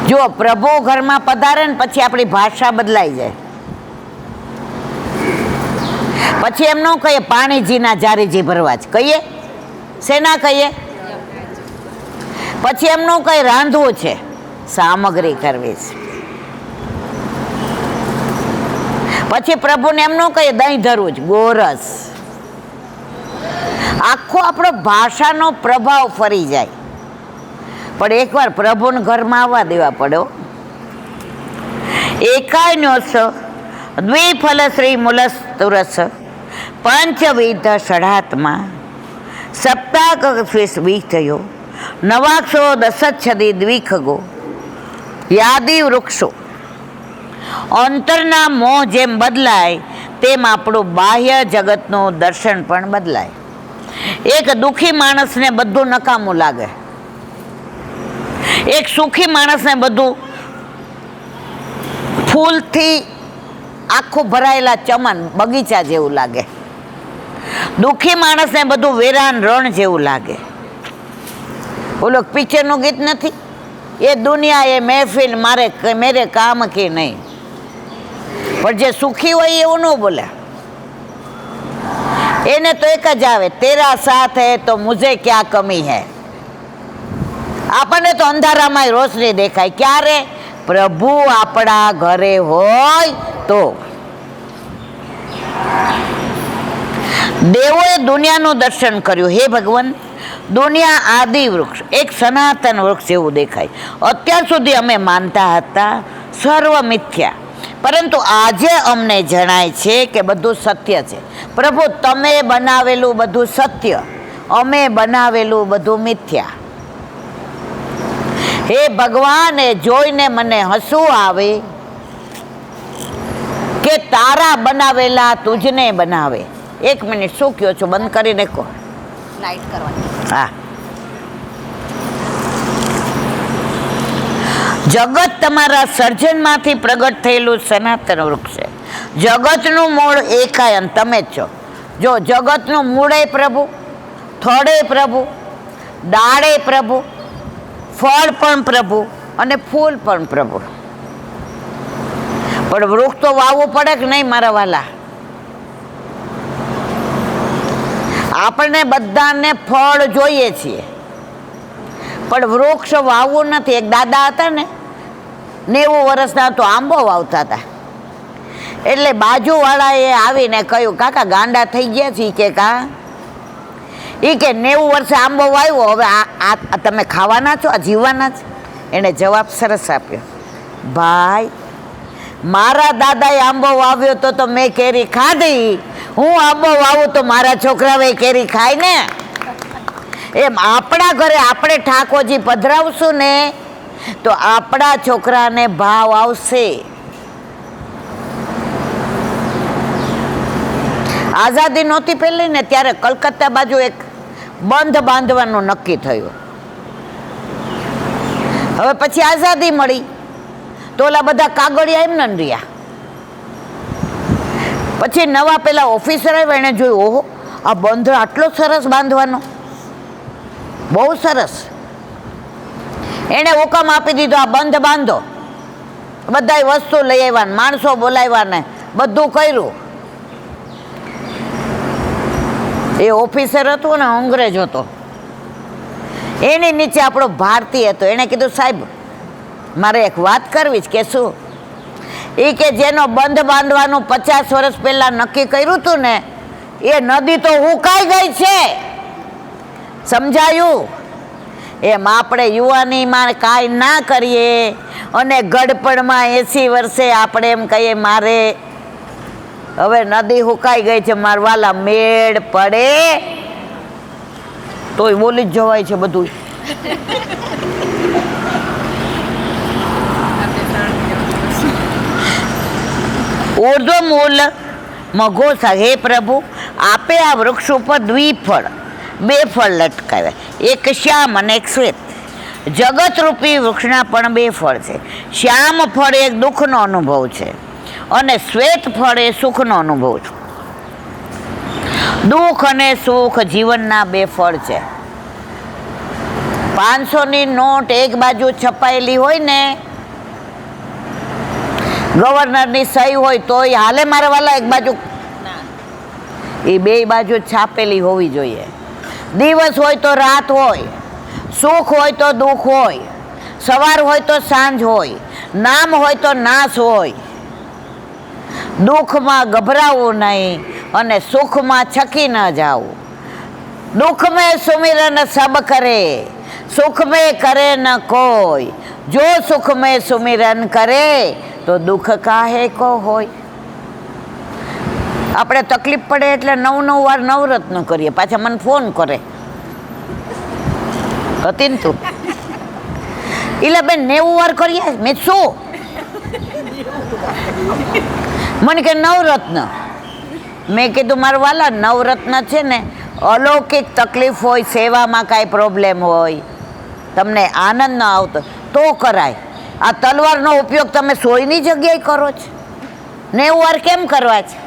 જો પ્રભુ ઘરમાં પધારે ને પછી આપણી ભાષા બદલાઈ જાય. પછી એમ ન કહીએ પાણીજીના જારીજી ભરવા જ કહીએ, શેના કહીએ? પછી એમ ન કહીએ રાંધવું છે, સામગ્રી કરવી છે. પછી પ્રભુને એમ ન કહીએ દહીં ધરવું જ, ગોરસ. આખો આપણો ભાષાનો પ્રભાવ ફરી જાય. પણ એકવાર પ્રભુને ઘરમાં આવવા દેવા પડ્યો. એકાન્યોસ દ્વિફલશ્રી મૂલસ્તુરસ પંચવિધ ષડાત્મા સપ્તાહ વિથયો નવાક્ષો દશચ્છદી દ્વિખગો યાદી વૃક્ષો. અંતરના મોહ જેમ બદલાય તેમ આપણું બાહ્ય જગતનું દર્શન પણ બદલાય. એક દુઃખી માણસને બધું નકામું લાગે, એક સુખી માણસને બધું ફૂલથી આખું ભરાયેલા ચમન બગીચા જેવું લાગે. દુઃખી માણસને બધું વેરાન રણ જેવું લાગે. ઓલો પિક્ચરનું ગીત નથી, એ દુનિયા એ મહેફિલ મેરે કામ કે નહીં. પણ જે સુખી હોય એવું ન બોલે. એને તો એક જ આવે, તેરા સાથ હે તો મુझे क्या કમી હૈ. આપણને તો અંધારામાં રોશની દેખાય. ક્યારે? પ્રભુ આપણા ઘરે હોય તો. દેવોએ દુનિયાનું દર્શન કર્યું. હે ભગવાન, દુનિયા આદિ વૃક્ષ એક સનાતન વૃક્ષ જેવું દેખાય. અત્યાર સુધી અમે માનતા હતા સર્વ મિથ્યા, પરંતુ આજે અમને જણાય છે કે બધું સત્ય છે. પ્રભુ, તમે બનાવેલું બધું સત્ય, અમે બનાવેલું બધું મિથ્યા. હે ભગવાન, એ જોઈને મને હસવું આવે કે તારા બનાવેલા તુજને બનાવે. એક મિનિટ, શું કહો છો? બંધ કરીને કહો. લાઈટ કરવાની. હા. જગત તમારા સર્જનમાંથી પ્રગટ થયેલું સનાતન વૃક્ષ છે. જગતનું મૂળ એકાયન તમે જ છો. જો જગતનું મૂળે પ્રભુ, થડે પ્રભુ, ડાળે પ્રભુ, ફળ પણ પ્રભુ અને ફૂલ પણ પ્રભુ. પણ વૃક્ષ તો વાવવું પડે કે નહીં મારા વાલા? આપણને બધાને ફળ જોઈએ છીએ, પણ વૃક્ષ વાવવું નથી. એક દાદા હતા ને, 90 વર્ષના તો આંબો વાવતા હતા. એટલે બાજુવાળાએ આવીને કહ્યું, કાકા ગાંડા થઈ ગયા છે કે કા? એ કે 90 વર્ષે આંબો વાવ્યો, હવે આ તમે ખાવાના છો, આ જીવવાના છે? એણે જવાબ સરસ આપ્યો, ભાઈ મારા દાદાએ આંબો વાવ્યો તો મેં કેરી ખાધી, હું આંબો વાવું તો મારા છોકરાઓ કેરી ખાય ને. એમ આપણા ઘરે આપણે ઠાકોરજી પધરાવશું ને તો આપણા છોકરાને ભાવ આવશે. આઝાદી નહોતી પહેલી ને ત્યારે કલકત્તા બાજુ એક બંધ બાંધવાનું નક્કી થયું. હવે પછી આઝાદી મળી તો ઓલા બધા કાગળિયા એમ ન રહ્યા. પછી નવા પેલા ઓફિસર આવ્યા, એને જોયું, ઓહો આ બંધ આટલો સરસ બાંધવાનો, બહુ સરસ. એને હુકમ આપી દીધો, આ બંધ બાંધો. બધા વસ્તુ લઈ આવ્યા, માણસો બોલાવ્યા ને બધું કર્યું. એ ઓફિસર હતો ને અંગ્રેજ હતો, એની નીચે આપણો ભારતીય હતો. એણે કીધું, સાહેબ મારે એક વાત કરવી છે. કે શું? એ કે જેનો બંધ બાંધવાનું 50 વર્ષ પહેલા નક્કી કર્યું હતું ને, એ નદી તો હુકાઈ ગઈ છે. સમજાયું? એમ આપણે યુવાનીમાં કાંઈ ના કરીએ અને ગડપણમાં 80 વર્ષે આપણે એમ કહીએ મારે હવે નદી હુકાઈ ગઈ છે, મારવાલા મેળ પડે તોય બોલી જ જવાય છે બધું. ઉર્ધ્વમૂલ મઘોસા. હે પ્રભુ, આપે આ વૃક્ષ ઉપર દ્વિફળ 2 ફળ લટકાવ્યા, એક શ્યામ અને એક શ્વેત. જગતરૂપી વૃક્ષના પણ 2 ફળ છે. શ્યામ ફળ એક દુઃખનો અનુભવ છે અને શ્વેત ફળ એ સુખનો અનુભવ છે. દુઃખ અને સુખ જીવનના 2 ફળ છે. 500ની નોટ એક બાજુ છપાયેલી હોય ને ગવર્નરની સહી હોય તોય હાલે મારા વાલા એક બાજુ, એ બે બાજુ છાપેલી હોવી જોઈએ. દિવસ હોય તો રાત હોય, સુખ હોય તો દુઃખ હોય, સવાર હોય તો સાંજ હોય, નામ હોય તો નાશ હોય. દુઃખમાં ગભરાવું નહીં અને સુખમાં છકી ન જાવું. દુઃખ મેં સુમિરન સબ કરે, સુખ મેં કરે ન કોઈ. જો સુખ મેં સુમિરન કરે તો દુઃખ કાહે કો હોય. આપણે તકલીફ પડે એટલે 9 વાર નવરત્ન કરીએ, પાછા મને ફોન કરે હતી ને તું એટલે બેન 90 વાર કરીએ. મેં શું મને કે નવરત્ન. મેં કીધું મારા વાલા નવરત્ન છે ને અલૌકિક તકલીફ હોય, સેવામાં કાંઈ પ્રોબ્લેમ હોય, તમને આનંદ ન આવતો તો કરાય. આ તલવારનો ઉપયોગ તમે સોયની જગ્યાએ કરો છો, 90 વાર કેમ કરવા છે?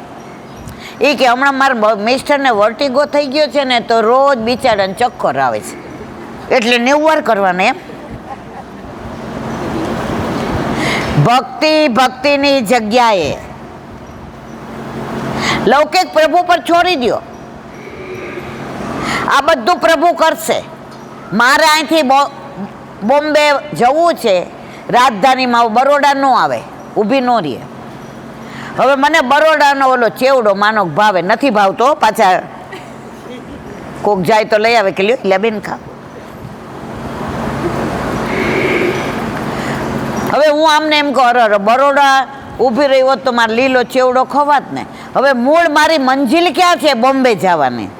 એ કે હમણાં મારા મિસ્ટરને વર્ટિગો થઈ ગયો છે ને તો રોજ બિચારાને ચક્કર આવે છે એટલે 90 વાર કરવાના એમ. ભક્તિની જગ્યાએ લૌકિક પ્રભુ પર છોડી દો. આ બધું પ્રભુ કરશે. મારે અહીંથી બોમ્બે જવું છે, રાજધાનીમાં બરોડા ન આવે, ઊભી ન રહે. હવે મને બરોડાનો ઓલો ચેવડો માનો ભાવે, નથી ભાવતો, પાછા કોક જાય તો લઈ આવે કે લ્યો લેબીન ખા. હવે હું આમને એમ કહું બરોડા ઊભી રહી હોત તો મારે લીલો ચેવડો ખવાત ને. હવે મૂળ મારી મંજિલ ક્યાં છે? બોમ્બે જવાની.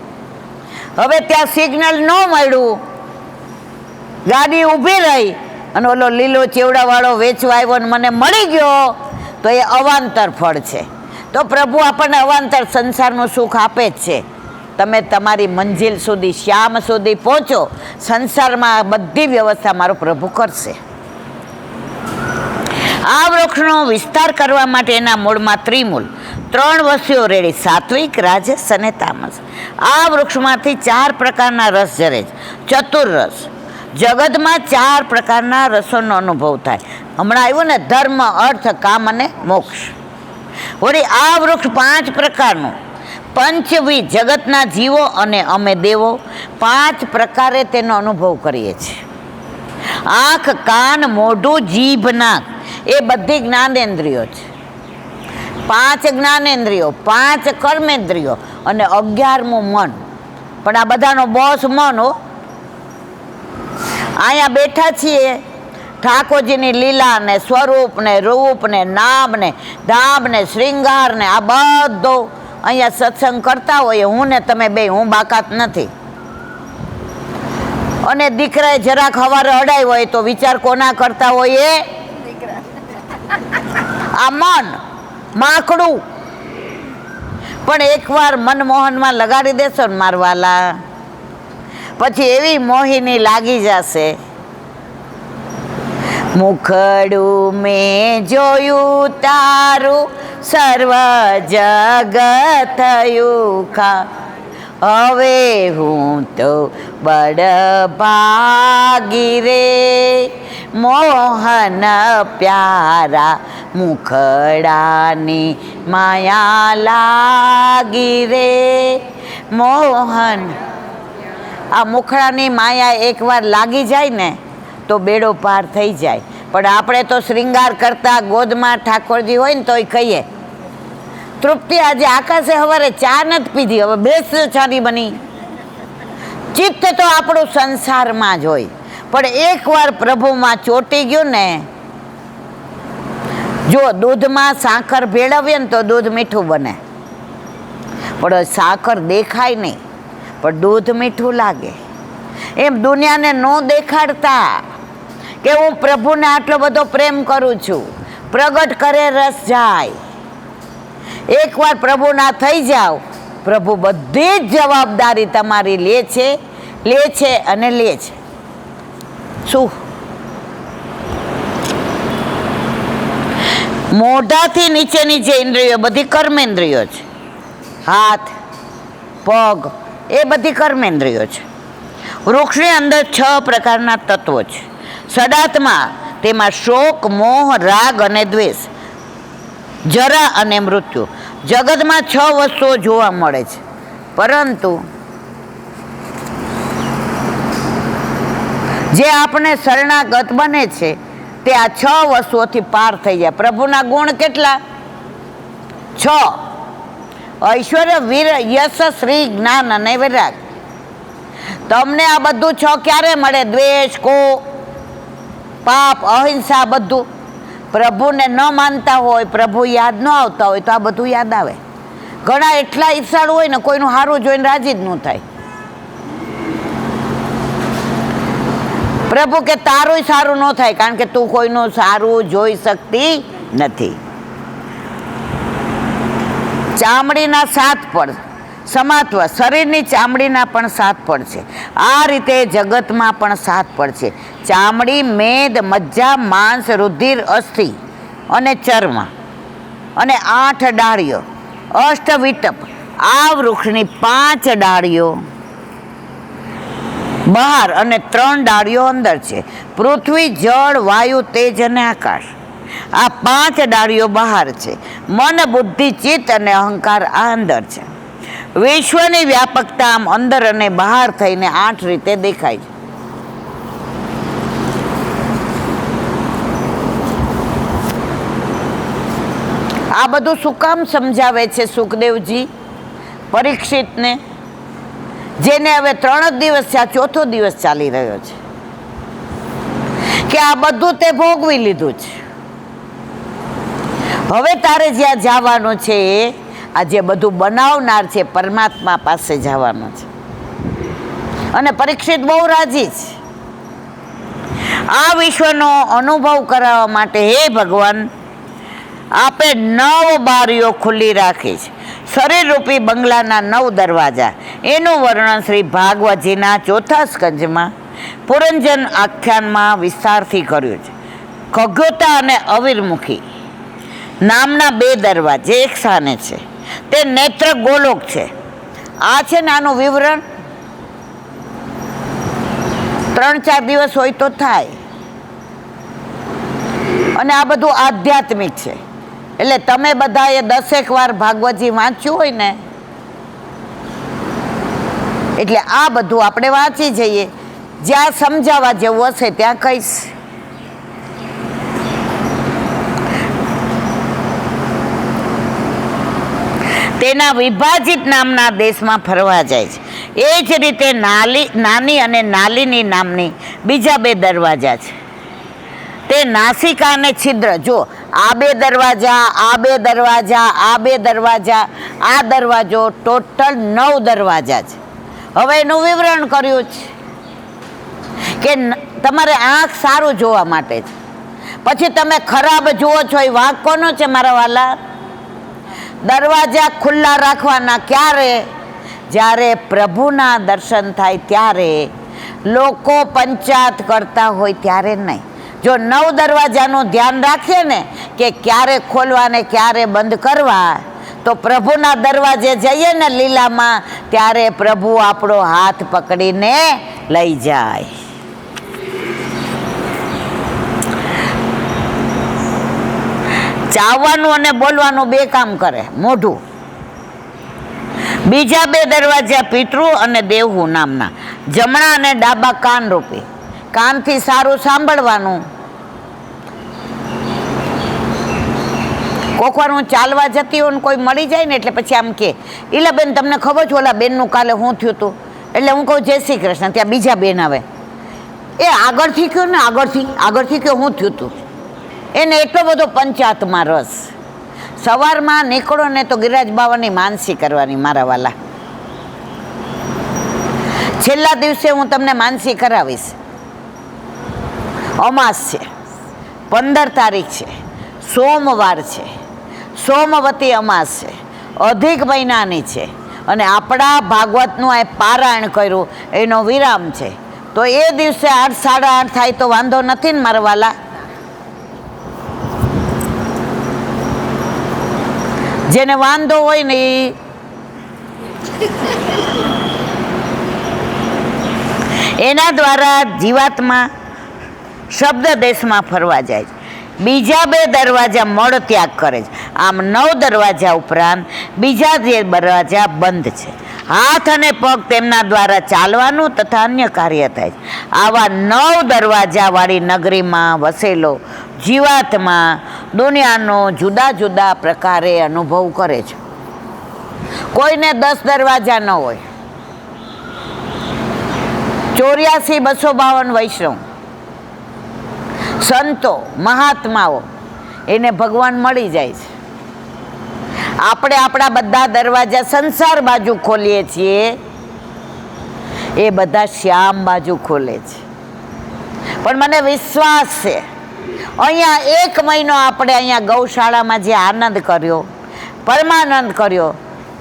હવે ત્યાં સિગ્નલ ન મળ્યું, ગાડી ઊભી રહી અને ઓલો લીલો ચેવડાવાળો વેચવા આવ્યો ને મને મળી ગયો તો એ અવાંતર ફળ છે. તો પ્રભુ આપણને અવાંતર સંસારનું સુખ આપે જ છે. તમે તમારી મંજિલ સુધી, શ્યામ સુધી પહોંચો, સંસારમાં બધી વ્યવસ્થા મારો પ્રભુ કરશે. આ વૃક્ષનો વિસ્તાર કરવા માટે એના મૂળમાં ત્રિમૂલ 3 વસ્તુઓ રેડી: સાત્વિક, રાજસ અને તામસ. આ વૃક્ષમાંથી 4 પ્રકારના રસ ઝરે છે. ચતુર્રસ. જગતમાં 4 પ્રકારના રસોનો અનુભવ થાય. હમણાં આવ્યું ને ધર્મ, અર્થ, કામ અને મોક્ષ. વળી આ વૃક્ષ 5 પ્રકારનું પંચવિધ જગતના જીવો અને અમે દેવો 5 પ્રકારે તેનો અનુભવ કરીએ છીએ. આંખ, કાન, મોઢું, જીભ, નાક એ બધી જ્ઞાનેન્દ્રિયો છે. 5 જ્ઞાનેન્દ્રિયો, 5 કર્મેન્દ્રિયો અને 11મું મન. પણ આ બધાનો બોસ મન હો. અહીંયા બેઠા છીએ, ઠાકોરજીની લીલા ને, સ્વરૂપ ને, રૂપ ને, નામ ને, ધામ ને, શ્રૃંગાર ને, આ બધો અહીંયા સત્સંગ કરતા હોઈએ, હું ને તમે બે, હું બાકાત નથી. અને દીકરાએ જરાક હવારે અડાય હોય તો વિચાર કોના કરતા હોઈએ? આ મન માકડું. પણ એકવાર મનમોહનમાં લગાડી દેશો ને મારવાલા, પછી એવી મોહિની લાગી જશે. મુખડું મેં જોયું તારું, સર્વ જગત થયું ખા. હવે હું તો બડભાગી રે, મોહન પ્યારા મુખડાની માયા લાગી રે. મોહન, આ મુખડાની માયા એકવાર લાગી જાય ને તો બેડો પાર થઈ જાય. પણ આપણે તો શ્રૃંગાર કરતા ગોદમાં ઠાકોરજી હોય ને તોય કહીએ તૃપ્તિ. આજે આકાશે સવારે ચા નથી પીધી, હવે બેસ છાની બની. ચિત્ત તો આપણું સંસારમાં જ હોય, પણ એકવાર પ્રભુમાં ચોંટી ગયું ને, જો દૂધમાં સાકર ભેળવીએ ને તો દૂધ મીઠું બને, પણ સાકર દેખાય નહીં પણ દૂધ મીઠું લાગે. એમ દુનિયાને ન દેખાડતા કે હું પ્રભુને આટલો બધો પ્રેમ કરું છું, પ્રગટ કરે રસ જાય. એકવાર પ્રભુના થઈ જાઓ, પ્રભુ બધી જ જવાબદારી તમારી લે છે અને લે છે. શું? મોઢાથી નીચેની જે ઇન્દ્રિયો બધી કર્મેન્દ્રિયો છે. હાથ, પગ એ બધી કર્મેન્દ્રિયો છે. વૃક્ષની અંદર 6 પ્રકારના તત્વો છે. સદાત્મા, તેમાં શોક, મોહ, રાગ અને દ્વેષ જરા અને મૃત્યુ. જગતમાં 6 વસ્તુઓ જોવા મળે છે, પરંતુ જે આપણે શરણાગત બને છે તે આ 6 વસ્તુઓથી પાર થઈ જાય. પ્રભુના ગુણ કેટલા? 6: ઐશ્વર્ય, વીર, યશ, શ્રી, જ્ઞાન અને વૈરાગ. તમને આ બધું 6 ક્યારે મળે? દ્વેષ, કોપ, પાપ, અહિંસા, બધું. પ્રભુને ન માનતા હોય, પ્રભુ યાદ ન આવતા હોય તો આ બધું યાદ આવે. ઘણા એટલા ઈર્ષાળુ હોય ને, કોઈનું સારું જોઈને રાજી જ ન થાય. પ્રભુ કે તારું સારું ન થાય, કારણ કે તું કોઈનું સારું જોઈ શકતી નથી. ચામડીના 7 પડ સમાત્વ, શરીરની ચામડીના પણ 7 પડ છે. આ રીતે જગતમાં પણ 7 પડ છે: ચામડી, મેદ, મજ્જા, માંસ, રુધિર, અસ્થિ અને ચર્મ. અને 8 ડાળીઓ, અષ્ટવિટપ. આ વૃક્ષની 5 ડાળીઓ બહાર અને 3 ડાળીઓ અંદર છે: પૃથ્વી, જળ, વાયુ, તેજ અને આકાશ. આ 5 ડાળીઓ બહાર છે. મન, બુદ્ધિ, ચિત્ત અને અહંકાર આ અંદર છે. વિશ્વની વ્યાપકતા આમ અંદર અને બહાર થઈને 8 રીતે દેખાય છે. આ બધું શું કામ સમજાવે છે સુખદેવજી પરીક્ષિતને, જેને હવે 3 જ દિવસ છે, આ 4થો દિવસ ચાલી રહ્યો છે, કે આ બધું તે ભોગવી લીધું છે. હવે તારે જ્યાં જવાનું છે, આ જે બધું બનાવનાર છે પરમાત્મા પાસે જવાનું છે. અને પરીક્ષિત બહુ રાજી છે. આ વિશ્વનો અનુભવ કરાવવા માટે હે ભગવાન, આપે 9 બારીઓ ખુલ્લી રાખી છે. શરીરરૂપી બંગલાના 9 દરવાજા. એનું વર્ણન શ્રી ભાગવતજીના 4થા સ્કંજમાં પુરંજન આખ્યાનમાં વિસ્તારથી કર્યું છે. ખગોતા અને અવિર્મુખી નામના 2 દરવાજે એક સ્થાને છે. તે નેત્ર ગોલોક છે. આ છે ને આનું વિવરણ 3-4 દિવસ હોય તો થાય. અને આ બધું આધ્યાત્મિક છે. એટલે તમે બધાએ 10 વાર ભાગવતજી વાંચ્યું હોય ને, એટલે આ બધું આપણે વાંચી જઈએ. જ્યાં સમજાવવા જેવું હશે ત્યાં કહીશ. તેના વિભાજિત નામના દેશમાં ફરવા જાય છે. એ જ રીતે નાની અને નાલીની નામની બીજા 2 દરવાજા છે. તે નાસિકા અને છિદ્ર. જો આ 2 દરવાજા, આ 2 દરવાજા, આ 2 દરવાજા, આ દરવાજો, ટોટલ 9 દરવાજા છે. હવે એનું વિવરણ કર્યું છે કે તમારે આંખ સારું જોવા માટે છે. પછી તમે ખરાબ જુઓ છો, એ વાંક કોનો છે મારા વાલા? દરવાજા ખુલ્લા રાખવાના ક્યારે? જ્યારે પ્રભુના દર્શન થાય ત્યારે. લોકો પંચાયત કરતા હોય ત્યારે નહીં. જો 9 દરવાજાનું ધ્યાન રાખીએ ને કે ક્યારે ખોલવા ને ક્યારે બંધ કરવા, તો પ્રભુના દરવાજે જઈએ ને લીલામાં, ત્યારે પ્રભુ આપણો હાથ પકડીને લઈ જાય. ચાવવાનું અને બોલવાનું 2 કામ કરે મોઢું. બીજા 2 દરવાજા પિતૃ અને દેવહુ નામના. જમણા અને ડાબા કાન રૂપી. કાનથી સારું સાંભળવાનું. કોકવાર હું ચાલવા જતી હોય ને કોઈ મળી જાય ને, એટલે પછી આમ કે, ઈલા બેન તમને ખબર છે ઓલા બેનનું કાલે શું થયું હતું? એટલે હું કહું જય શ્રી કૃષ્ણ. ત્યાં બીજા બેન આવે, એ આગળથી કહ્યું ને, આગળથી કહ્યું શું થયું હતું? એને એટલો બધો પંચાયતમાં રસ. સવારમાં નીકળો ને તો ગિરિરાજ બાવાની માનસી કરવાની મારા વાલા. છેલ્લા દિવસે હું તમને માનસી કરાવીશ. અમાસ છે, 15 તારીખ છે, સોમવાર છે, સોમવતી અમાસ છે, અધિક મહિનાની છે. અને આપણા ભાગવતનું આ પારાયણ કર્યું એનો વિરામ છે. તો એ દિવસે 8, 8:30 થાય તો વાંધો નથી ને મારા વાલા? જેને વાંધો હોય ને એના દ્વારા જીવાત્મા શબ્દ દેશમાં ફરવા જાય છે. બીજા 2 દરવાજા મળ ત્યાગ કરે છે. આમ 9 દરવાજા ઉપરાંત બીજા જે દરવાજા બંધ છે. હાથ અને પગ તેમના દ્વારા ચાલવાનું તથા અન્ય કાર્ય થાય છે. આવા 9 દરવાજાવાળી નગરીમાં વસેલો જીવાત્મા દુનિયાનો જુદા જુદા પ્રકારે અનુભવ કરે છે. કોઈને 10 દરવાજા ન હોય. 84,252 વૈષ્ણવ સંતો મહાત્માઓ એને ભગવાન મળી જાય છે. આપણે આપણા બધા દરવાજા સંસાર બાજુ ખોલીએ છીએ, એ બધા શ્યામ બાજુ ખોલે છે. પણ મને વિશ્વાસ છે અહીંયા 1 મહિનો આપણે અહીંયા ગૌશાળામાં જે આનંદ કર્યો, પરમાનંદ કર્યો,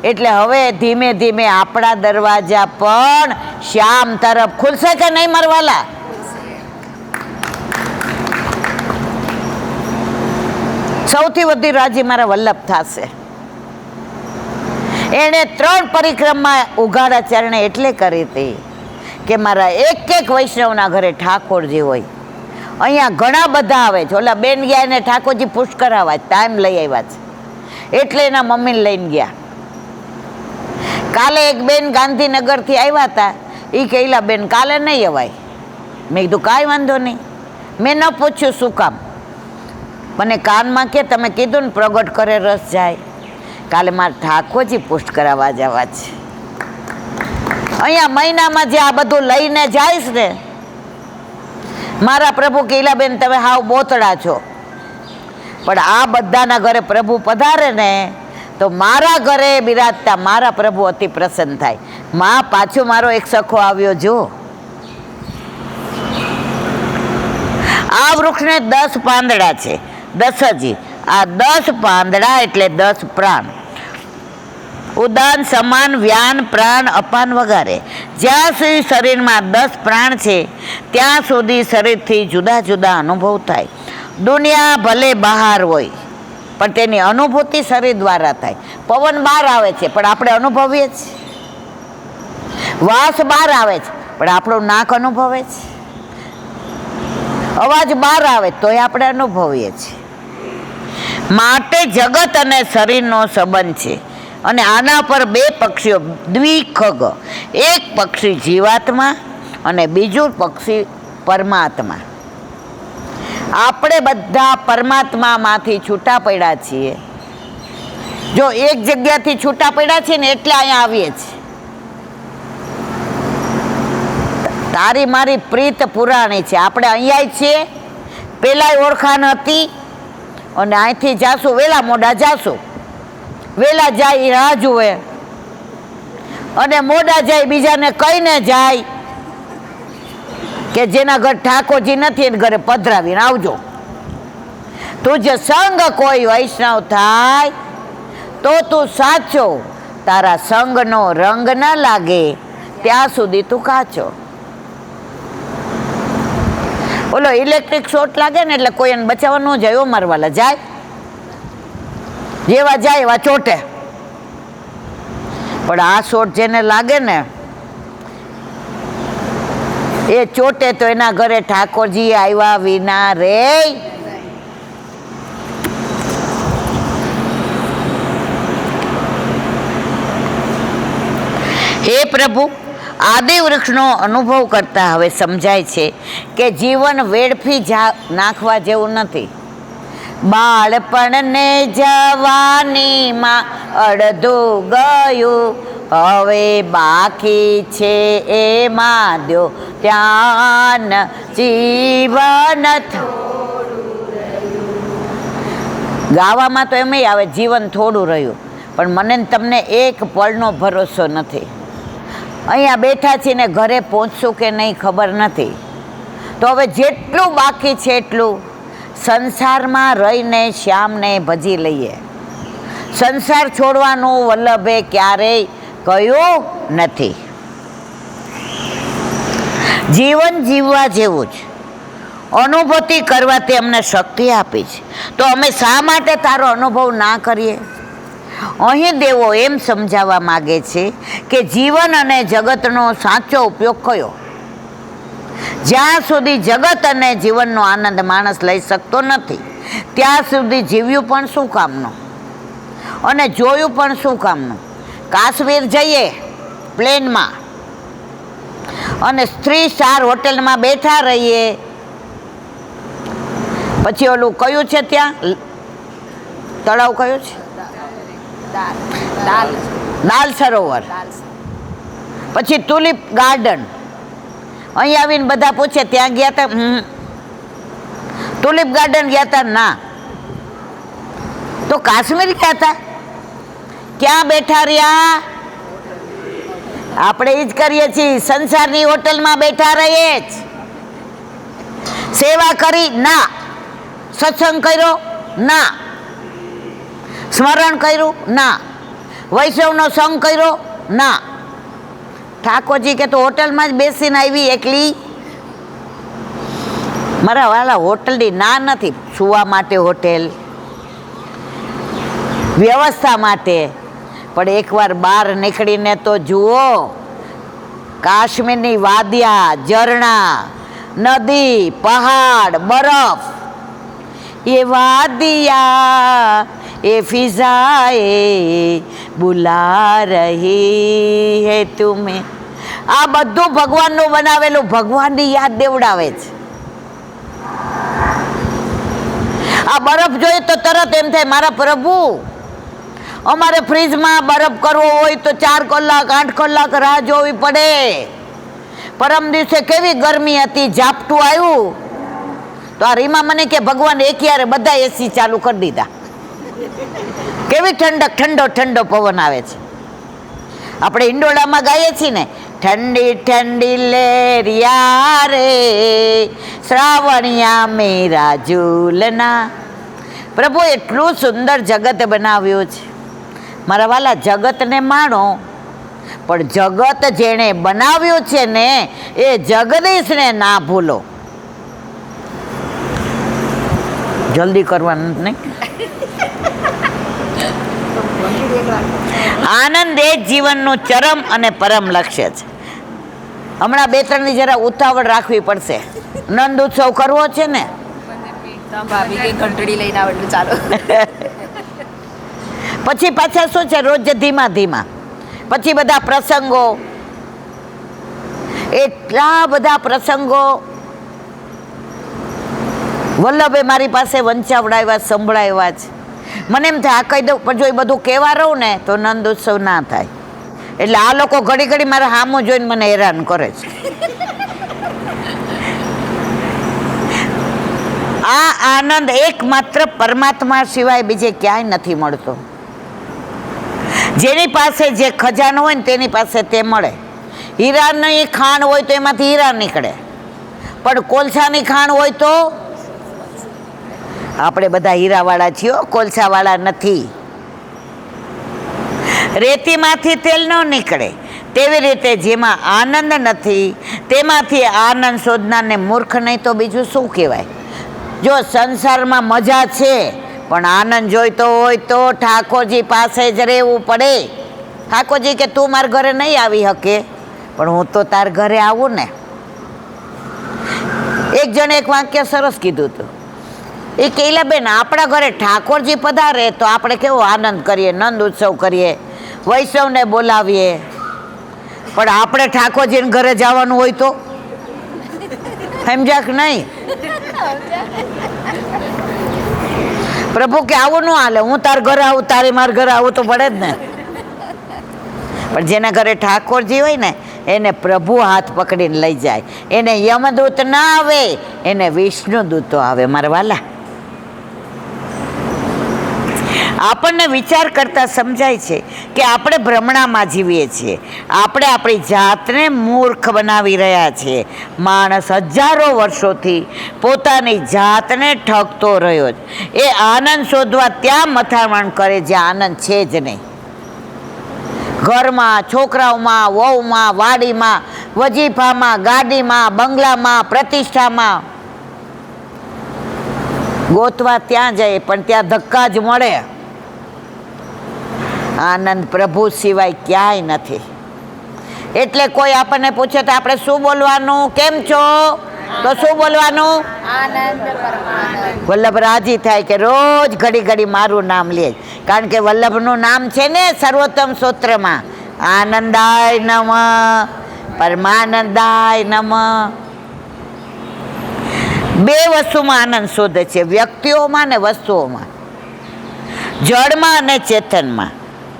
એટલે હવે ધીમે ધીમે આપણા દરવાજા પણ શ્યામ તરફ ખુલશે કે નહીં મરવાલા? સૌથી વધુ રાજી મારા વલ્લભ થશે. એણે 3 પરિક્રમા ઉઘાડા ચરણે એટલે કરી હતી કે મારા એક વૈષ્ણવના ઘરે ઠાકોરજી હોય. અહીંયા ઘણા બધા આવે છે. ઓલા બેન ગયા એને ઠાકોરજી પુષ્કર આવ્યા, ટાઈમ લઈ આવ્યા છે, એટલે એના મમ્મીને લઈને ગયા. કાલે એક બેન ગાંધીનગરથી આવ્યા હતા, એ કહેલા બેન કાલે નહીં અવાય. મેં કીધું કાંઈ વાંધો નહીં. મેં ન પૂછ્યું શું કામ. મને કાનમાં કે તમે કીધું ને પ્રગટ કરે રસ જાય. કાલે મારે ઠાકોરજી પુષ્ટ કરાવવા જવા છે. અહીંયા મહિનામાં જે આ બધું લઈને જઈશ ને, મારા પ્રભુ કીલાબેન તમે હાવ બોતડા છો, પણ આ બધાના ઘરે પ્રભુ પધારે ને તો મારા ઘરે બિરાજતા મારા પ્રભુ અતિ પ્રસન્ન થાય. માં પાછો મારો એક સખો આવ્યો જો. આ વૃક્ષને 10 પાંદડા છે, 10 આ 10 પાંદડા એટલે 10 પ્રાણ. ઉદાન સમાન વ્યાન પ્રાણ અપાન વગારે. જ્યાં સુધી શરીરમાં 10 પ્રાણ છે ત્યાં સુધી શરીરથી જુદા જુદા અનુભવ થાય. દુનિયા ભલે બહાર હોય પણ તેની અનુભૂતિ શરીર દ્વારા થાય. પવન બહાર આવે છે પણ આપણે અનુભવીએ છીએ. વાસ બહાર આવે છે પણ આપણું નાક અનુભવે છે. અવાજ બહાર આવે તોય આપણે અનુભવીએ છીએ. માટે જગત અને શરીરનો સંબંધ છે. અને આના પર 2 પક્ષીઓ દ્વિખગ, એક પક્ષી જીવાત્મા અને બીજું પક્ષી પરમાત્મા. આપણે બધા પરમાત્મામાંથી છૂટા પડ્યા છીએ. જો એક જગ્યાથી છૂટા પડ્યા છીએ ને એટલે અહીંયા આવીએ છીએ. તારી મારી પ્રીત પુરાણી છે. આપણે અહીંયા છીએ, પેલાય ઓળખાણ હતી, અને અહીંથી જાશું વેલા મોડા જાશું. વેલા જાય રાહ જુએ, અને મોડા જાય બીજાને કહીને જાય કે જેના ઘર ઠાકોરજી નથી એને ઘરે પધરાવીને આવજો. તું જે સંગ કોઈ વૈષ્ણવ થાય તો તું સાચો. તારા સંગનો રંગ ન લાગે ત્યાં સુધી તું કાચો. ઓલો ઇલેક્ટ્રિક શોર્ટ લાગે ને એટલે કોઈ એને બચાવવા ન જાય. ઓ મારવાલા જાય, જેવા જાય એવા ચોટે. પણ આ શોર્ટ જેને લાગે ને એ ચોટે તો એના ઘરે ઠાકોરજી આવ્યા વિના રે. હે પ્રભુ, આદિ વૃક્ષનો અનુભવ કરતા હવે સમજાય છે કે જીવન વેડફી નાખવા જેવું નથી. બાળપણને જવાનીમાં અડધું ગયું, હવે બાકી છે એમાં દ્યો ધ્યાન જીવન. ગાવામાં તો એમ આવે જીવન થોડું રહ્યું, પણ મને તમને એક પળનો ભરોસો નથી. અહીંયા બેઠા છીએ ને ઘરે પહોંચશું કે નહીં ખબર નથી. તો હવે જેટલું બાકી છે એટલું સંસારમાં રહીને શ્યામને ભજી લઈએ. સંસાર છોડવાનું વલ્લભે ક્યારેય કહ્યું નથી. જીવન જીવવા જેવું જ અનુભૂતિ કરવાથી અમને શક્તિ આપી છે, તો અમે શા માટે તારો અનુભવ ના કરીએ? અહીં દેવો એમ સમજાવવા માગે છે કે જીવન અને જગતનો સાચો ઉપયોગ કયો? જ્યાં સુધી જગત અને જીવનનો આનંદ માણસ લઈ શકતો નથી ત્યાં સુધી જીવ્યું પણ શું કામનું? અને જોયું પણ શું કામનું? કાશ્મીર જઈએ પ્લેનમાં અને 3 સ્ટાર હોટલમાં બેઠા રહીએ, પછી ઓલું કયું છે ત્યાં તળાવ કયું છે? દાલ સરોવર, પછી તુલિપ ગાર્ડન. અહીં આવીને બધા પૂછે ત્યાં ગયા હતા? તુલિપ ગાર્ડન ગયા હતા? ના. તો કાશ્મીર ગયા હતા? ક્યાં બેઠા રહ્યા? આપણે એ જ કરીએ છીએ, સંસારની હોટલમાં બેઠા રહીએ જ. સેવા કરી? ના. સત્સંગ કર્યો? ના. સ્મરણ કર્યું? ના. વૈષ્ણવનો સંગ કર્યો? ના. ઠાકોરજી કે તો હોટલમાં જ બેસીને આવી એકલી. મારા વાલા, હોટલની ના નથી. સુવા માટે હોટેલ, વ્યવસ્થા માટે, પણ એકવાર બહાર નીકળીને તો જુઓ. કાશ્મીરની વાદિયા, ઝરણા, નદી, પહાડ, બરફ, એ વાદિયા એ ફિઝાએ બુલા રહી હે તુમે. આ બધું ભગવાનનું બનાવેલું, ભગવાનની યાદ દેવડાવે છે. આ બરફ જોઈએ તો તરત એમ થાય મારા પ્રભુ, અમારે ફ્રીજમાં બરફ કરવો હોય તો 4 કલાક 8 કલાક રાહ જોવી પડે. પરમ દિવસે કેવી ગરમી હતી, ઝાપટું આવ્યું તો આ રીમા મને કે ભગવાન એકયારે બધા એસી ચાલુ કરી દીધા. કેવી ઠંડક, ઠંડો ઠંડો પવન આવે છે. આપણે ઈંડોળામાં ગાઈએ છીએ ને, ઠંડી ઠંડી લેરિયા રે શ્રાવણિયા મેરા ઝૂલના. પ્રભુ એટલું સુંદર જગત બનાવ્યું છે. મારા વાલા, જગતને માણો, પણ જગત જેણે બનાવ્યું છે ને એ જગદીશને ના ભૂલો. જલ્દી કરવાનું નહીં. આનંદ એ જીવનનું ચરમ અને પરમ લક્ષ્ય છે. હમણાં 2-3 ની જરા ઉતાવળ રાખવી પડશે. નંદ ઉત્સવ કરવો છે ને, પછી પાછા શું છે, રોજ ધીમા ધીમા, પછી બધા પ્રસંગો, એટલા બધા પ્રસંગો. વલ્લભે મારી પાસે વંચાવડાવ્યા, સંભળાવ્યા છે. મને એમ થાય આ કહી દઉં, પણ જો એ બધું કહેવા રહું ને તો નંદ ઉત્સવ ના થાય. એટલે આ લોકો ઘડી ઘડી મારા સામું જોઈને મને હેરાન કરે છે. આ આનંદ એકમાત્ર પરમાત્મા સિવાય બીજે ક્યાંય નથી મળતો. જેની પાસે જે ખજાનો હોય ને તેની પાસે તે મળે. હીરાની ખાણ હોય તો એમાંથી હીરા નીકળે, પણ કોલસાની ખાણ હોય તો આપણે બધા હીરાવાળા છીએ, કોલસાવાળા નથી. રેતીમાંથી તેલ ન નીકળે, તેવી રીતે જેમાં આનંદ નથી તેમાંથી આનંદ શોધનારને મૂર્ખ નહીં તો બીજું શું કહેવાય. જો સંસારમાં મજા છે પણ આનંદ જોઈતો હોય તો ઠાકોરજી પાસે જ રહેવું પડે. ઠાકોરજી કે તું મારા ઘરે નહીં આવી શકે, પણ હું તો તાર ઘરે આવું ને. એક જણે એક વાક્ય સરસ કીધું હતું. એ કહેલા બેન, આપણા ઘરે ઠાકોરજી પધારે તો આપણે કેવો આનંદ કરીએ, નંદ ઉત્સવ કરીએ, વૈષ્ણવને બોલાવીએ, પણ આપણે ઠાકોરજીને ઘરે જવાનું હોય તો સમજ્યા કે નહીં? પ્રભુ કે આવું ન હાલે, હું તાર ઘરે આવું, તારે મારા ઘરે આવું તો પડે જ ને. પણ જેના ઘરે ઠાકોરજી હોય ને એને પ્રભુ હાથ પકડીને લઈ જાય. એને યમદૂત ના આવે, એને વિષ્ણુ દૂતો આવે. મારા વાલા, આપણને વિચાર કરતા સમજાય છે કે આપણે ભ્રમણામાં જીવીએ છીએ. આપણે આપણી જાતને મૂર્ખ બનાવી રહ્યા છીએ. માણસ હજારો વર્ષોથી પોતાની જાતને ઠગતો રહ્યો છે. એ આનંદ શોધવા ત્યાં મથામણ કરે જ્યાં આનંદ છે જ નહીં. ઘરમાં, છોકરાઓમાં, વહુમાં, વાડીમાં, વજીફામાં, ગાડીમાં, બંગલામાં, પ્રતિષ્ઠામાં ગોતવા ત્યાં જાય, પણ ત્યાં ધક્કા જ મળે. આનંદ પ્રભુ સિવાય ક્યાંય નથી. એટલે કોઈ આપણને પૂછે તો આપણે શું બોલવાનું? કેમ છો? તો શું બોલવાનું? આનંદ પરમાનંદ. વલ્લભ રાજી થાય કે રોજ ઘડી ઘડી મારું નામ લે, કારણ કે વલ્લભનું નામ છે ને સર્વોત્તમ સૂત્રમાં, આનંદાય નમ પરમાનંદાય નમ. બે વસ્તુમાં આનંદ શોધે છે, વ્યક્તિઓમાં ને વસ્તુઓમાં, જળમાં અને ચેતનમાં.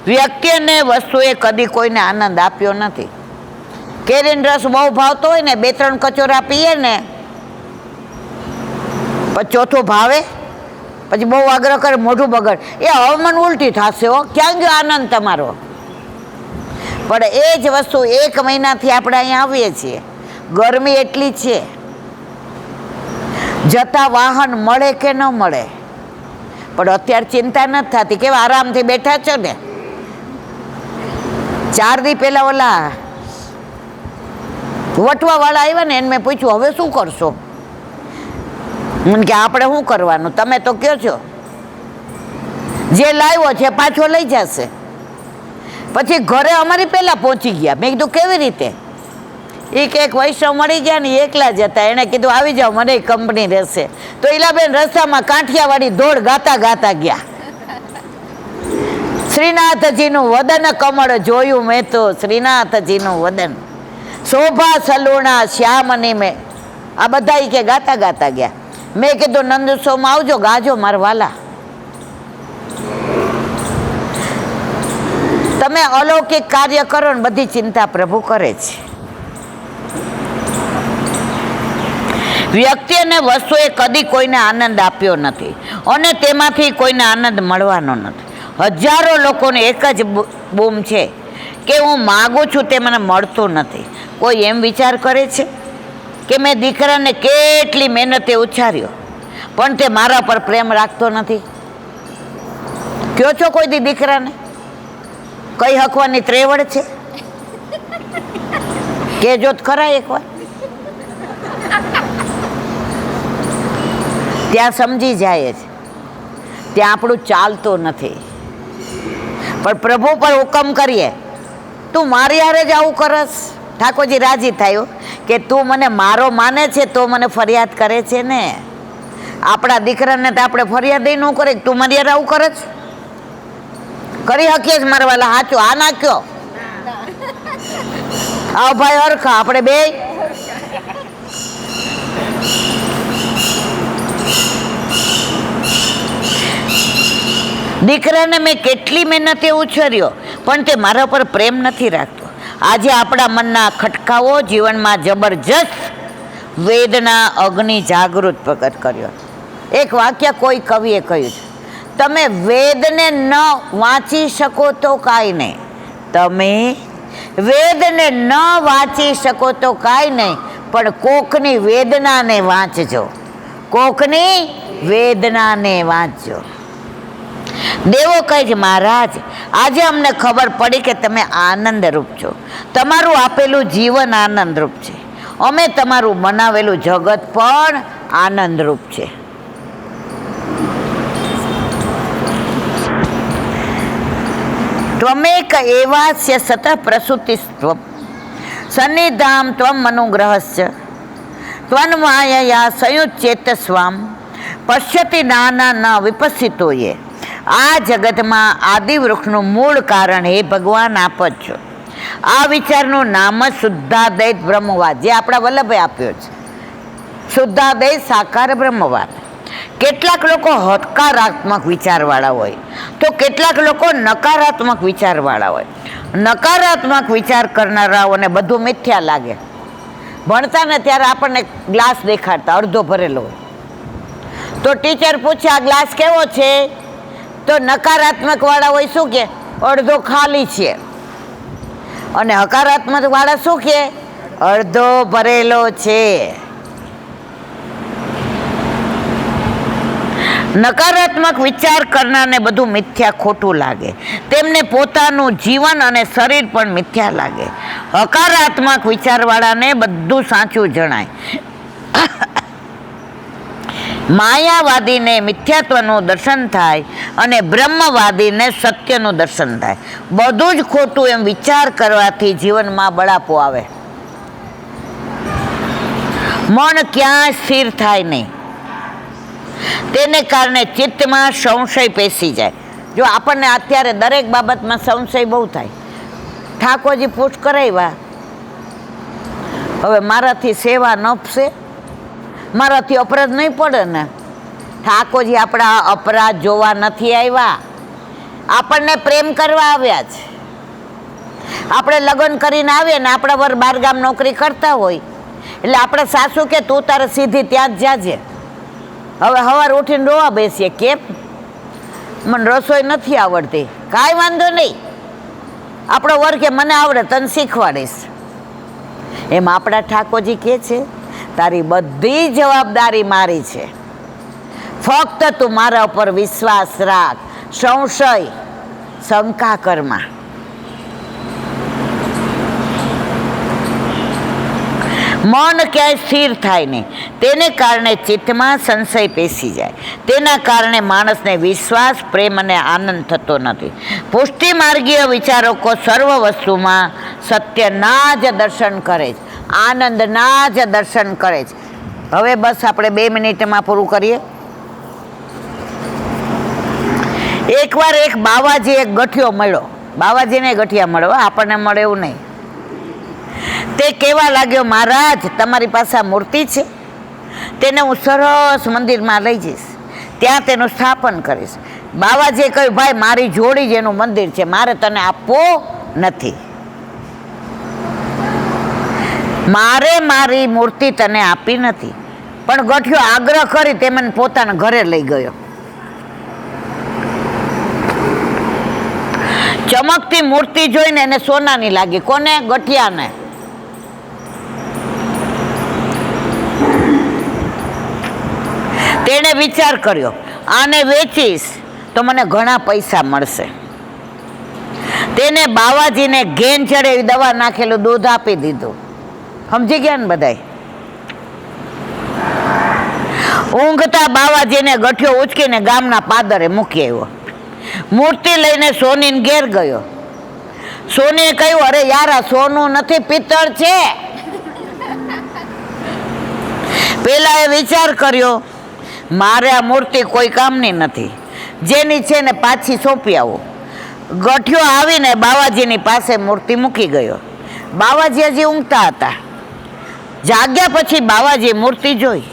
વ્યક્તિ અને વસ્તુએ કદી કોઈને આનંદ આપ્યો નથી. કેરીનો રસ બહુ ભાવતો હોય ને, 2-3 કચોરા પીએ ને પછી ચોથો ભાવે, પછી બહુ આગ્રહ કરે, મોઢું બગડ, એ હવામાન ઉલટી થશે હો, ક્યાં ગયો આનંદ તમારો? પણ એ જ વસ્તુ 1 મહિનાથી આપણે અહીંયા આવીએ છીએ, ગરમી એટલી છે, જતા વાહન મળે કે ન મળે, પણ અત્યારે ચિંતા નથી થતી, કેવા આરામથી બેઠા છો ને. 4 દી પહેલા ઓલા વટવા વાળા આવ્યા ને, એને મેં પૂછ્યું હવે શું કરશો? મને કે આપણે શું કરવાનું, તમે તો કહો છો, જે લાવ્યો છે પાછો લઈ જશે. પછી ઘરે અમારી પહેલા પહોંચી ગયા. મેં કીધું કેવી રીતે? એક વૈષ્ણવ મળી ગયા ને, એકલા જ હતા. એણે કીધું આવી જાઓ, મને કંપની રહેશે. તો ઈલાબેન રસ્તામાં કાંઠિયાવાડી દોડ ગાતા ગાતા ગયા. શ્રીનાથજીનું વદન કમળ જોયું મેં તો, શ્રીનાથજીનું વદન શોભા સલુણા શ્યામની મેં. આ બધા કે ગાતા ગાતા ગયા. મેં કીધું નંદોત્સવમાં આવજો, ગાજો મારા વાલા. તમે અલૌકિક કાર્ય કરો ને બધી ચિંતા પ્રભુ કરે છે. વ્યક્તિ અને વસ્તુએ કદી કોઈને આનંદ આપ્યો નથી અને તેમાંથી કોઈને આનંદ મળવાનો નથી. હજારો લોકોને એક જ બૂમ છે કે હું માગું છું તે મને મળતું નથી. કોઈ એમ વિચાર કરે છે કે મેં દીકરાને કેટલી મહેનતે ઉછાર્યો પણ તે મારા પર પ્રેમ રાખતો નથી? કયો છો કોઈ દી દીકરાને કઈ હકવાની ત્રેવડ છે? કેજો જ ખરા એકવાર. ત્યાં સમજી જાય છે, ત્યાં આપણું ચાલતું નથી. પણ પ્રભુ પર હુકમ કરીએ, તું મારી હારે જ આવું કરસ, ઠાકોરજી રાજી થયું કે તું મને મારો માને છે તો મને ફરિયાદ કરે છે ને. આપણા દીકરાને તો આપણે ફરિયાદ ન કરે, તું મારી હારે આવું કરસ? કરી શકીએ જ મારા વાલા, સાચું આ નાખ્યો આવ ભાઈ હરખા આપણે બે. દીકરાને મેં કેટલી મહેનતે ઉછેર્યો પણ તે મારા પર પ્રેમ નથી રાખતો. આજે આપણા મનના ખટકાઓ જીવનમાં જબરજસ્ત વેદના અગ્નિ જાગૃત પ્રગટ કર્યો. એક વાક્ય કોઈ કવિએ કહ્યું છે, તમે વેદને ન વાંચી શકો તો કાંઈ નહીં, તમે વેદને ન વાંચી શકો તો કાંઈ નહીં, પણ કોકની વેદનાને વાંચજો, કોકની વેદનાને વાંચજો. દેવો કહે છે, મહારાજ આજે અમને ખબર પડી કે તમે આનંદરૂપ છો, તમારું આપેલું જીવન આનંદરૂપ છે, અમે તમારું બનાવેલું જગત પણ આનંદરૂપ છે. ત્વમેક એવાસ્ય સતઃ પ્રસૂતિસ્ત્વં સન્નિધામ ત્વમ મનુગ્રહસ્ય ત્વન્માયયા સંયુચ્ચેતસ્વામ પશ્યતિ નાના ન વિપસ્સિતો યે. આ જગતમાં આદિવૃક્ષનું મૂળ કારણ હે ભગવાન આપ જ છો. આ વિચારનું નામ જ શુદ્ધાદ્વૈત બ્રહ્મવાદ, જે આપણા વલ્લભે આપ્યો છે. શુદ્ધાદ્વૈત સાકાર બ્રહ્મવાદ. કેટલાક લોકો હકારાત્મક વિચારવાળા હોય તો કેટલાક લોકો નકારાત્મક વિચારવાળા હોય. નકારાત્મક વિચાર કરનારાઓને બધું મિથ્યા લાગે. ભણતા ને ત્યારે આપણને ગ્લાસ દેખાડતા અડધો ભરેલો હોય, તો ટીચર પૂછે આ ગ્લાસ કેવો છે, તો નકારાત્મક વાળા હોય શું કે અડધો ખાલી છે, અને હકારાત્મક વાળા શું કે અડધો ભરેલો છે. નકારાત્મક વિચાર કરનારને બધું મિથ્યા ખોટું લાગે, તેમને પોતાનું જીવન અને શરીર પણ મિથ્યા લાગે. હકારાત્મક વિચારવાળાને બધું સાચું જણાય. માયાવાદીને મિથ્યાત્વનું દર્શન થાય અને બ્રહ્મવાદીને સત્યનું દર્શન થાય. બધું જ ખોટું એમ વિચાર કરવાથી જીવનમાં બળાપો આવે. મન ક્યાંય સ્થિર થાય નહીં. તેને કારણે ચિત્તમાં સંશય પેસી જાય. જો આપણને અત્યારે દરેક બાબતમાં સંશય બહુ થાય. ઠાકોરજી પૂછ કરાવ્યા, હવે મારાથી સેવા નપશે, મારાથી અપરાધ નહીં પડે ને? ઠાકોરજી આપણા અપરાધ જોવા નથી આવ્યા, આપણને પ્રેમ કરવા આવ્યા છે. આપણે લગ્ન કરીને આવીએ ને આપણા વર બારગામ નોકરી કરતા હોય એટલે આપણે સાસુ કે તું તારે સીધી ત્યાં જ જાજે. હવે સવાર ઉઠીને રોવા બેસીએ, કેમ? મને રસોઈ નથી આવડતી. કાંઈ વાંધો નહીં, આપણો વર કે મને આવડે, તને શીખવાડીશ. એમ આપણા ઠાકોરજી કહે છે તારી બધી જવાબદારી મારી છે, ફક્ત તું મારા ઉપર વિશ્વાસ રાખ, સંશય શંકા કરમાં. મન ક્યાંય સ્થિર થાય નહીં, તેને કારણે ચિત્તમાં સંશય પેસી જાય. તેના કારણે માણસને વિશ્વાસ, પ્રેમ અને આનંદ થતો નથી. પુષ્ટિ માર્ગીય વિચારકો સર્વ વસ્તુમાં સત્યના જ દર્શન કરે છે, આનંદના જ દર્શન કરે છે. હવે બસ આપણે 2 મિનિટમાં પૂરું કરીએ. એકવાર એક બાવાજી એક ગઠિયો મળ્યો. બાવાજીને ગઠિયા મળ્યો, આપણને મળે એવું નહીં. તે કહેવા લાગ્યો, મહારાજ તમારી પાસે આ મૂર્તિ છે, તેને હું સરસ મંદિરમાં લઈ જઈશ, ત્યાં તેનું સ્થાપન કરીશ. બાવાજીએ કહ્યું, ભાઈ મારી જોડી જેનું મંદિર છે, મારે તને આપવું નથી. મારે મારી મૂર્તિ તને આપી નથી. પણ ગઠિયો આગ્રહ કરી તે મને પોતાના ઘરે લઈ ગયો. ચમકતી મૂર્તિ જોઈને એને સોનાની લાગી. કોને? ગઠિયાને. તેણે વિચાર કર્યો, આને વેચીશ તો મને ઘણા પૈસા મળશે. તેને બાવાજીને ઘેન ચડે એવી દવા નાખેલું દૂધ આપી દીધું. સમજી ગયા ને બધાય? ઊંઘતા બાવાજીને ગઠિયો ઉચકીને ગામના પાદરે મૂકી આવ્યો. મૂર્તિ લઈને સોનીને ઘેર ગયો. સોનીએ કહ્યું, અરે યાર આ સોનું નથી, પિત્તળ છે. પેલા એ વિચાર કર્યો, મારે આ મૂર્તિ કોઈ કામની નથી, જેની છે ને પાછી સોંપી આવો. ગઠિયો આવીને બાવાજીની પાસે મૂર્તિ મૂકી ગયો. બાવાજી હજી ઊંઘતા હતા. જાગ્યા પછી બાવાજીએ મૂર્તિ જોઈ,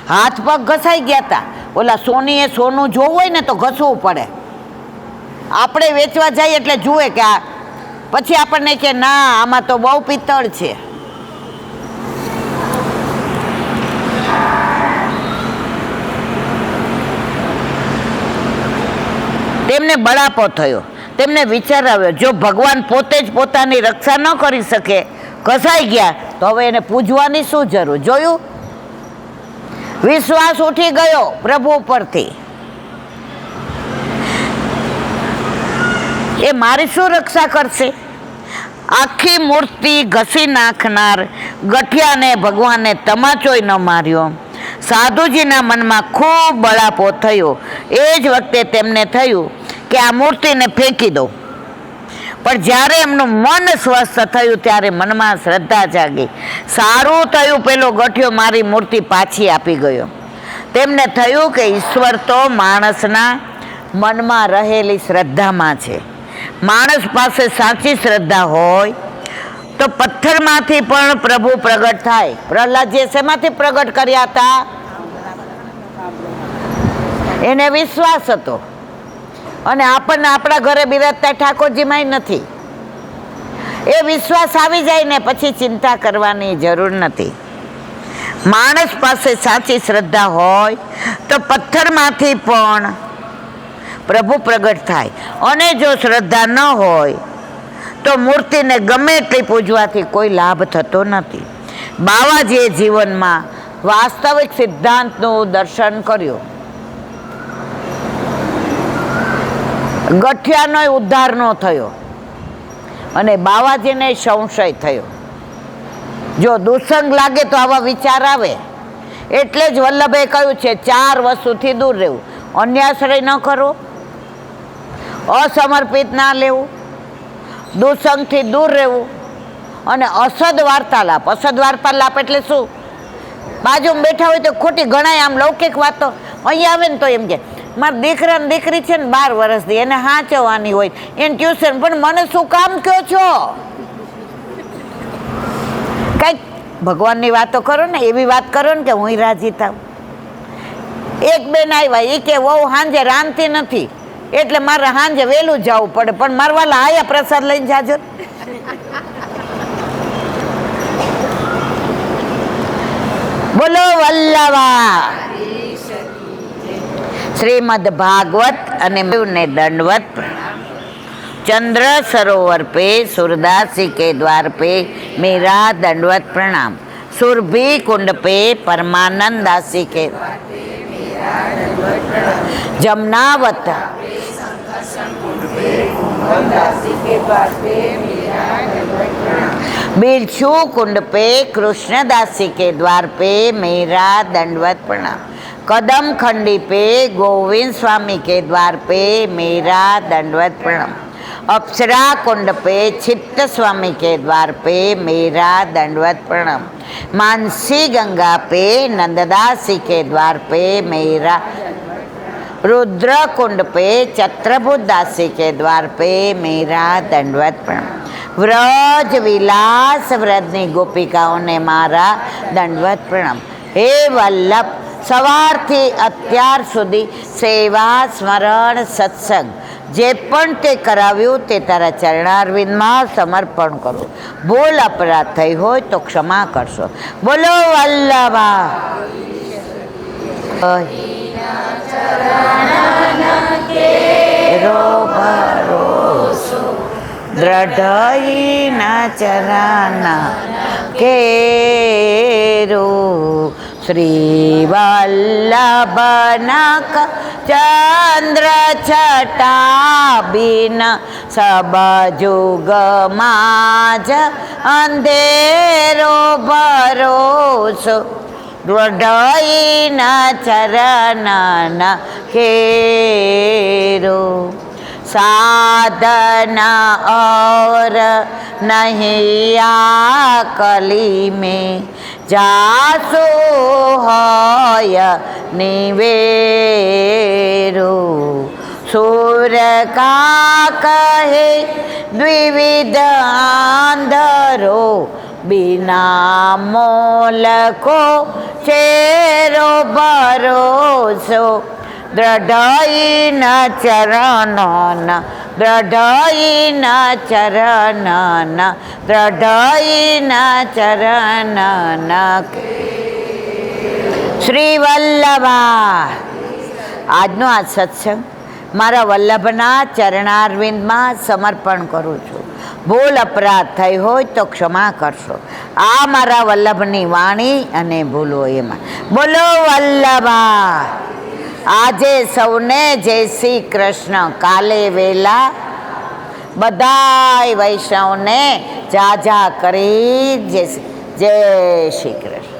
હાથ પગ ઘસાઈ ગયા હતા. ઓલા સોનીએ સોનું જોવું હોય ને તો ઘસવું પડે. આપણે વેચવા જઈએ એટલે જુએ કે આ, પછી આપણને કે ના આમાં તો બહુ પિત્તળ છે. તેમને બળાપો થયો. તેમને વિચાર આવ્યો, જો ભગવાન પોતે જ પોતાની રક્ષા ન કરી શકે, ઘસાઈ ગયા, તો હવે એને પૂજવાની શું જરૂર? જોયું? વિશ્વાસ ઉઠી ગયો પ્રભુ પરથી. એ મારી શું રક્ષા કરશે? આખી મૂર્તિ ઘસી નાખનાર ગઠિયાને ભગવાને તમાચોય ન માર્યો. સાધુજીના મનમાં ખૂબ બળાપો થયો. એ જ વખતે તેમને થયું કે આ મૂર્તિને ફેંકી દો. પણ જ્યારે એમનું મન સ્વસ્થ થયું ત્યારે મનમાં શ્રદ્ધા જાગી. સારું થયું પેલો ગઠિયો મારી મૂર્તિ પાછી આપી ગયો. તેમને થયું કે ઈશ્વર તો માણસના મનમાં રહેલી શ્રદ્ધામાં છે. માણસ પાસે સાચી શ્રદ્ધા હોય તો પથ્થરમાંથી પણ પ્રભુ પ્રગટ થાય. પ્રહલાદજીએ શેમાંથી પ્રગટ કર્યા હતા? એને વિશ્વાસ હતો. અને આપણને આપણા ઘરે બિરાજતા ઠાકોરજીમાં નથી. એ વિશ્વાસ આવી જાય ને પછી ચિંતા કરવાની જરૂર નથી. માણસ પાસે સાચી શ્રદ્ધા હોય તો પથ્થરમાંથી પણ પ્રભુ પ્રગટ થાય. અને જો શ્રદ્ધા ન હોય તો મૂર્તિને ગમે એટલી પૂજવાથી કોઈ લાભ થતો નથી. બાવાજીએ જીવનમાં વાસ્તવિક સિદ્ધાંતનું દર્શન કર્યું. ગઠિયાનો ઉદ્ધાર ન થયો અને બાવાજીને સંશય થયો. જો દુસંગ લાગે તો આવા વિચાર આવે. એટલે જ વલ્લભે કહ્યું છે 4 વસ્તુથી દૂર રહેવું. અન્યાશ્રય ન કરવો, અસમર્પિત ના લેવું, દુસંગથી દૂર રહેવું અને અસદ વાર્તાલાપ. અસદ વાર્તાલાપ એટલે શું? બાજુમાં બેઠા હોય તો ખોટી ગણાય આમ લૌકિક વાતો. અહીંયા આવે ને તો એમ કે મારા દીકરા ને દીકરી છે ને 12 વર્ષની, એને હાંચવવાની હોય, એને ટ્યુશન, પણ મને શું કામ કહો છો? કંઈક ભગવાનની વાતો કરો ને, એવી વાત કરો ને કે હું રાજી થાવ. એક બેન આવ્યા, એ કે વહુ સાંજે રાંધતી નથી એટલે મારે સાંજે વહેલું જવું પડે, પણ મારા વાલા આયા પ્રસાદ લઈને જાજો. બોલો વલ્લભા. શ્રીમદ ભાગવત અને ને दंडवत चंद्र सरोवर पे सूरदासी के द्वार पे मेरा दंडवत प्रणाम. सुरभि कुंड पे परमानंद दासी के जमुनावत बिरछू कुंड पे कृष्णदासी के द्वार पे मेरा दंडवत प्रणाम. कदम खंडी पे गोविंद स्वामी के द्वार पे मेरा दंडवत प्रणाम. अप्सरा कुंड पे चित्त स्वामी के द्वार पे मेरा दंडवत प्रणाम. मानसी गंगा पे नंददासी के द्वार पे मेरा. रुद्र कुंड पे छत्रभुज दासी के द्वार पे मेरा दंडवत प्रणाम. व्रज विलास व्रजनी गोपिकाओं ने मारा दंडवत प्रणाम. हे वल्लभ, સવારથી અત્યાર સુધી સેવા, સ્મરણ, સત્સંગ જે પણ તે કરાવ્યું તે તારા ચરણારવિંદમાં સમર્પણ કરું. ભૂલ અપરાધ થઈ હોય તો ક્ષમા કરશો. બોલો વલ્લભા. દ્રઢઈના ચરાના કેરો શ્રી વલ્લભનક ચંદ્ર છટા બિન સબ જુગમાં જ અંધેરો ભરોસો. દ્રઢઈના ચરણના ખેરો साधना और नहीं आकली में जासो होय निवेरो. सूर का कहे द्विविध आंधरो बिना मोल को चेरो भरोसो. દ્રઢઈના ચરણના દ્રઢઈના ચરણના દ્રઢઈના ચરણના. શ્રી વલ્લભા. આજનો આ સત્સંગ મારા વલ્લભના ચરણારવિંદમાં સમર્પણ કરું છું. ભૂલ અપરાધ થઈ હોય તો ક્ષમા કરશો. આ મારા વલ્લભની વાણી અને ભૂલો એમાં. બોલો વલ્લભા. આજે સૌને જય શ્રી કૃષ્ણ. કાલે વેલા બધાય વૈષ્ણવને જાજા કરી જય શ્રી કૃષ્ણ.